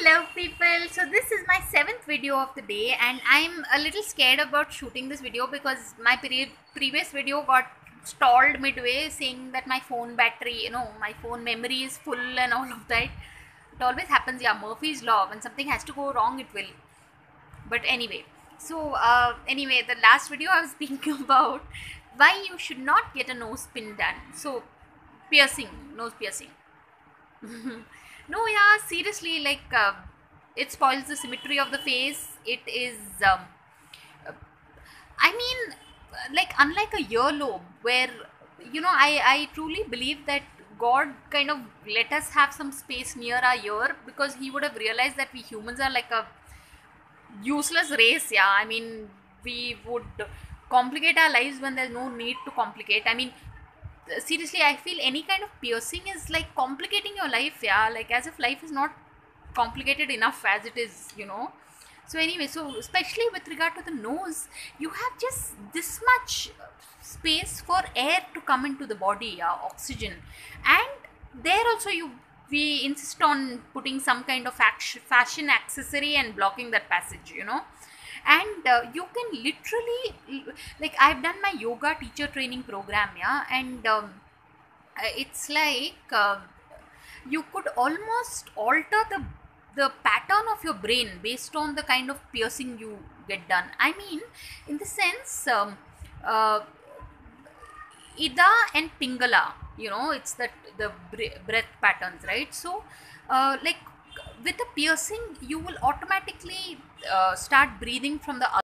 Hello people, so this is my 7th video of the day and I'm a little scared about shooting this video because my previous video got stalled midway saying that my phone battery, my phone memory is full and all of that. It always happens, yeah, Murphy's law. When something has to go wrong, it will. But anyway, so the last video I was thinking about why you should not get a nose pin done. So, nose piercing. No, yeah, seriously, it spoils the symmetry of the face. It is, I mean, like, unlike a earlobe, where, I truly believe that God kind of let us have some space near our ear because He would have realized that we humans are like a useless race. Yeah, I mean, we would complicate our lives when there's no need to complicate. I mean, seriously, I feel any kind of piercing is like complicating your life. Yeah, like as if life is not complicated enough as it is. So anyway, so especially with regard to the nose, you have just this much space for air to come into the body, yeah, oxygen. And there also we insist on putting some kind of fashion accessory and blocking that passage. And you can literally, like, I've done my yoga teacher training program, yeah, and it's like you could almost alter the pattern of your brain based on the kind of piercing you get done. I mean, in the sense, uh, Ida and Pingala, it's that the breath patterns, right? So, like with the piercing, you will automatically start breathing from the